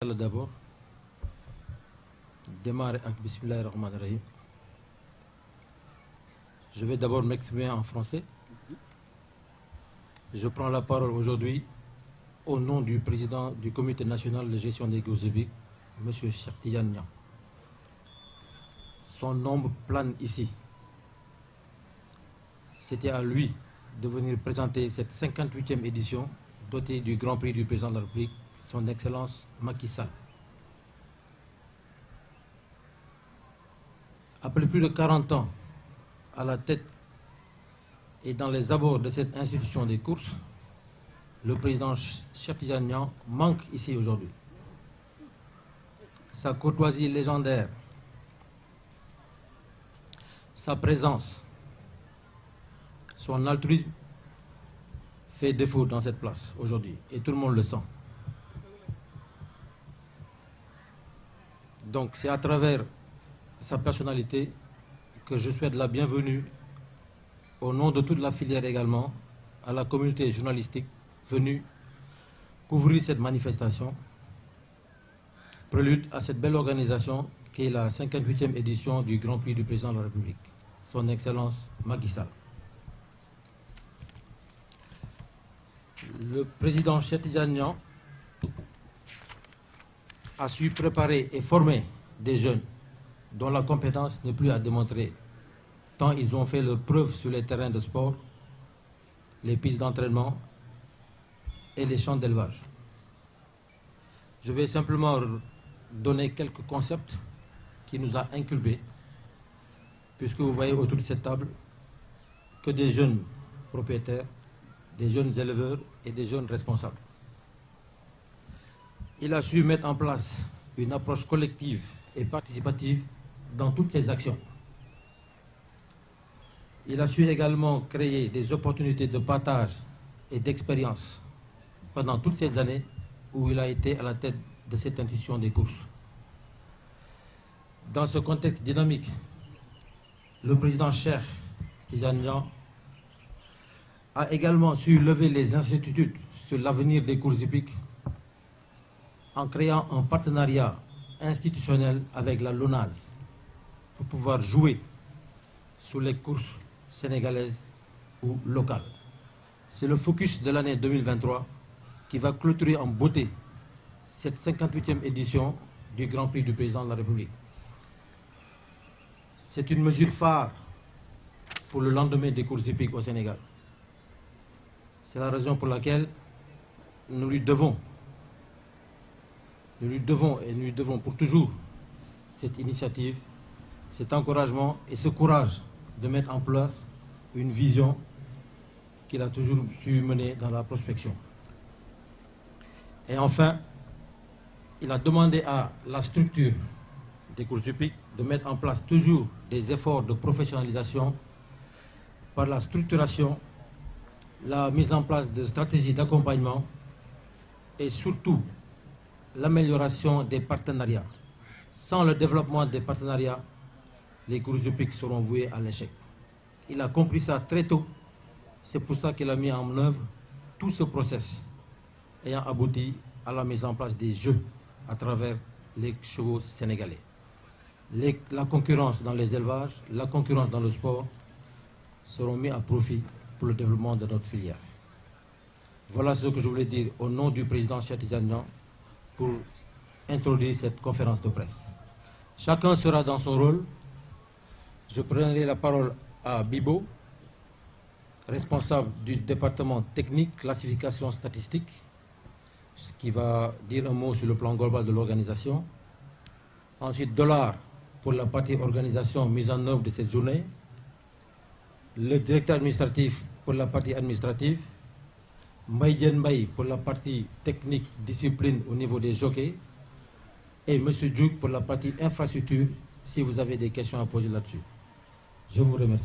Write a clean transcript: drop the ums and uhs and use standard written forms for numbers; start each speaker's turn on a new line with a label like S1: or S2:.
S1: D'abord, démarrer avec Bismillah ar-Rahman ar-Rahim. Je vais d'abord m'exprimer en français. Je prends la parole aujourd'hui au nom du président du Comité national de gestion des courses hippiques, M. Cheikh Tidiane Niang. Son nombre plane ici. C'était à lui de venir présenter cette 58e édition dotée du Grand Prix du Président de la République, son Excellence Macky Sall. Après plus de 40 ans à la tête et dans les abords de cette institution des courses, le président Cheikh Tidiane Niang manque ici aujourd'hui. Sa courtoisie légendaire, sa présence, son altruisme fait défaut dans cette place aujourd'hui et tout le monde le sent. Donc c'est à travers sa personnalité que je souhaite la bienvenue au nom de toute la filière également à la communauté journalistique venue couvrir cette manifestation, prélude à cette belle organisation qui est la 58e édition du Grand Prix du Président de la République, son Excellence Macky Sall. Le président Cheikh Tidiane Niang a su préparer et former des jeunes dont la compétence n'est plus à démontrer, tant ils ont fait leur preuve sur les terrains de sport, les pistes d'entraînement et les champs d'élevage. Je vais simplement donner quelques concepts qui nous a inculpés, puisque vous voyez autour de cette table que des jeunes propriétaires, des jeunes éleveurs et des jeunes responsables. Il a su mettre en place une approche collective et participative dans toutes ses actions. Il a su également créer des opportunités de partage et d'expérience pendant toutes ces années où il a été à la tête de cette institution des courses. Dans ce contexte dynamique, le président Cheikh Tidiane Niang a également su lever les incertitudes sur l'avenir des courses hippiques en créant un partenariat institutionnel avec la LONASE pour pouvoir jouer sur les courses sénégalaises ou locales. C'est le focus de l'année 2023 qui va clôturer en beauté cette 58e édition du Grand Prix du Président de la République. C'est une mesure phare pour le lendemain des courses hippiques au Sénégal. C'est la raison pour laquelle nous lui devons pour toujours cette initiative, cet encouragement et ce courage de mettre en place une vision qu'il a toujours su mener dans la prospection. Et enfin, il a demandé à la structure des courses hippiques de mettre en place toujours des efforts de professionnalisation par la structuration, la mise en place de stratégies d'accompagnement et surtout l'amélioration des partenariats. Sans le développement des partenariats, les courses hippiques seront vouées à l'échec. Il a compris ça très tôt. C'est pour ça qu'il a mis en œuvre tout ce process ayant abouti à la mise en place des jeux à travers les chevaux sénégalais. La concurrence dans les élevages, la concurrence dans le sport seront mis à profit pour le développement de notre filière. Voilà ce que je voulais dire au nom du président Cheikh Tidiane Niang pour introduire cette conférence de presse. Chacun sera dans son rôle. Je prendrai la parole à Bibo, responsable du département technique, classification statistique, qui va dire un mot sur le plan global de l'organisation. Ensuite, Dollar pour la partie organisation, mise en œuvre de cette journée. Le directeur administratif pour la partie administrative. Mbaye Mbaye pour la partie technique, discipline au niveau des jockeys. Et M. Djouk pour la partie infrastructure, si vous avez des questions à poser là-dessus. Je vous remercie.